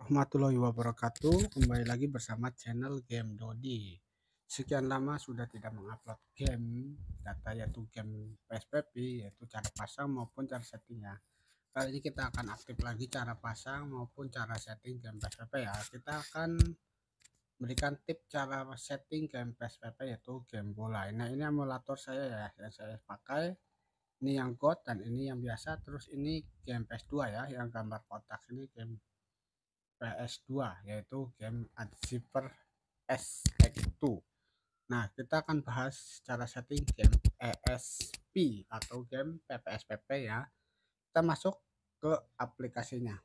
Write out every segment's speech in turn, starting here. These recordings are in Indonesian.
warahmatullahi wabarakatuh. Kembali lagi bersama channel Game Dodi. Sekian lama sudah tidak mengupload game data, yaitu game PSPP, yaitu cara pasang maupun cara settingnya. Kali ini kita akan aktif lagi cara pasang maupun cara setting game PSPP ya. Kita akan berikan tip cara setting game PSPP, yaitu game bola. Nah, ini emulator saya ya yang saya pakai. Ini yang God dan ini yang biasa. Terus ini game PS2 ya, yang gambar kotak. Ini game PS2, yaitu game Adventure SX2. Nah, kita akan bahas cara setting game ESP atau game PPSPP ya. Kita masuk ke aplikasinya.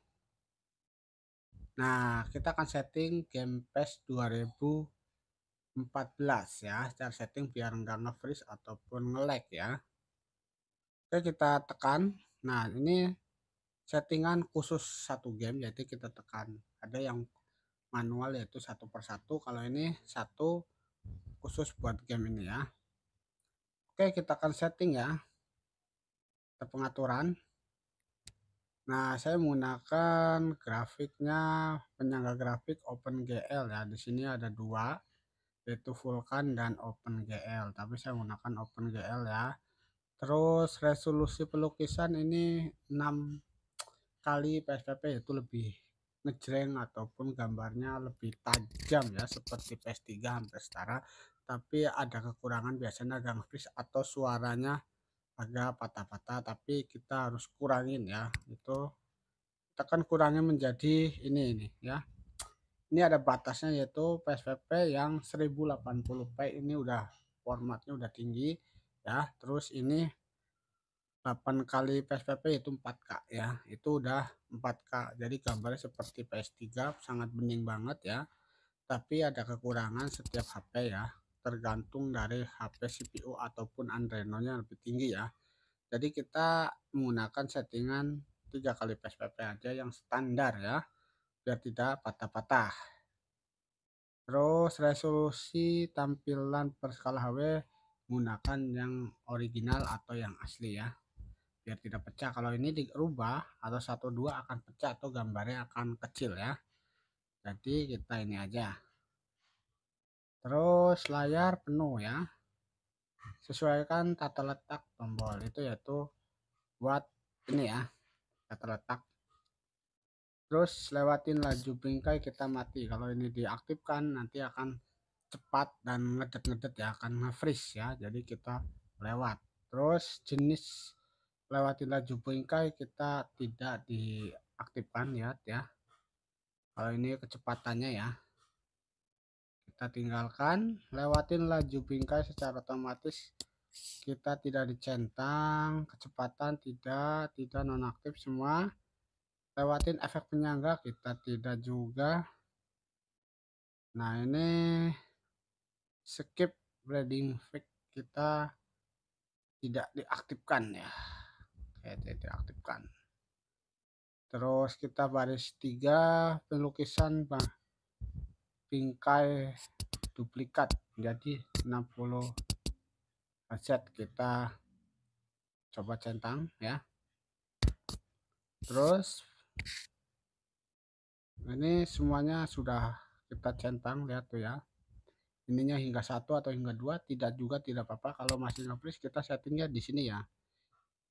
Nah, kita akan setting game PES 2014 ya. Cara setting biar nggak nge-freeze ataupun nge-lag ya. Oke, kita tekan. Nah, ini settingan khusus satu game, yaitu kita tekan. Ada yang manual yaitu satu persatu, kalau ini satu khusus buat game ini ya. Oke, kita akan setting ya, ke pengaturan. Nah, saya menggunakan grafiknya penyangga grafik OpenGL ya. Di sini ada dua, yaitu Vulkan dan OpenGL, tapi saya menggunakan OpenGL ya. Terus resolusi pelukisan ini 6 kali PSPP, yaitu lebih ngejreng ataupun gambarnya lebih tajam ya, seperti PS3 hampir setara, tapi ada kekurangan, biasanya agak nge-freeze atau suaranya agak patah-patah, tapi kita harus kurangin ya. Itu kita kan kurangin menjadi ini ya, ini ada batasnya, yaitu PSPP yang 1080p ini udah formatnya udah tinggi ya. Terus ini 8 kali PSPP itu 4K ya, itu udah 4K, jadi gambarnya seperti PS3 sangat bening banget ya. Tapi ada kekurangan setiap HP ya, tergantung dari HP CPU ataupun Adreno-nya lebih tinggi ya. Jadi kita menggunakan settingan 3 kali PSPP aja yang standar ya, biar tidak patah-patah. Terus resolusi tampilan per skala HW menggunakan yang original atau yang asli ya, biar tidak pecah. Kalau ini dirubah atau 1.2 akan pecah atau gambarnya akan kecil ya. Jadi kita ini aja. Terus layar penuh ya. Sesuaikan tata letak tombol itu, yaitu buat ini ya, tata letak. Terus lewatin laju bingkai kita mati. Kalau ini diaktifkan nanti akan cepat dan ngedet-ngedet ya, akan nge-freeze ya. Jadi kita lewat. Terus jenis lewatin laju bingkai kita tidak diaktifkan ya. Kalau ini kecepatannya ya, kita tinggalkan. Lewatin laju bingkai secara otomatis, kita tidak dicentang, kecepatan tidak nonaktif semua. Lewatin efek penyangga kita tidak juga. Nah, ini skip bleeding fake kita tidak diaktifkan ya. Oke, tidak diaktifkan. Terus kita baris 3 pelukisan bingkai duplikat jadi 60 set, kita coba centang ya. Terus ini semuanya sudah kita centang, lihat tuh ya, ininya hingga 1 atau hingga 2, tidak juga tidak apa-apa. Kalau masih nge-freeze kita settingnya di sini ya,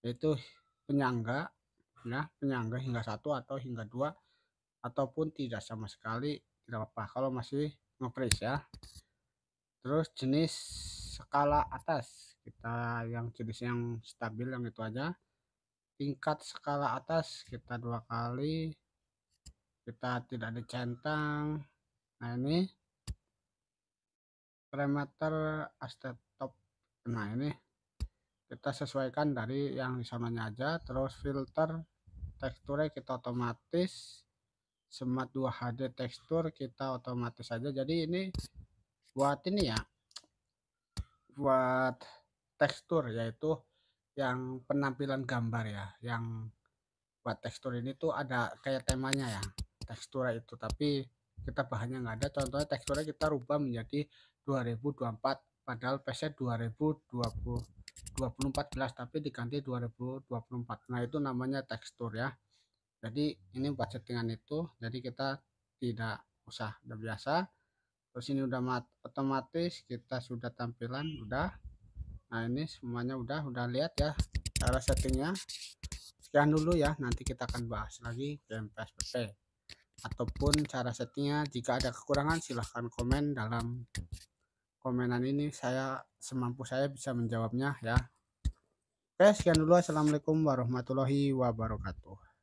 yaitu penyangga ya, penyangga hingga 1 atau hingga 2 ataupun tidak sama sekali tidak apa-apa kalau masih nge-freeze ya. Terus jenis skala atas kita yang jenis yang stabil, yang itu aja. Tingkat skala atas kita 2 kali, kita tidak dicentang. Nah, ini parameter astop, nah ini kita sesuaikan dari yang di sananya aja. Terus filter teksturnya kita otomatis, Smart 2 HD tekstur kita otomatis aja. Jadi ini buat ini ya, buat tekstur, yaitu yang penampilan gambar ya, yang buat tekstur ini tuh ada kayak temanya ya, teksturnya itu, tapi kita bahannya nggak ada. Contohnya teksturnya kita rubah menjadi 2024, padahal PC 2014 tapi diganti 2024. Nah, itu namanya tekstur ya. Jadi ini buat settingan itu, jadi kita tidak usah, udah biasa. Terus ini udah otomatis kita sudah tampilan udah. Nah ini semuanya udah lihat ya cara settingnya. Sekian dulu ya, nanti kita akan bahas lagi game PSPP ataupun cara settingnya. Jika ada kekurangan silahkan komen dalam komenan ini, saya semampu saya bisa menjawabnya ya. Oke, sekian dulu. Assalamualaikum warahmatullahi wabarakatuh.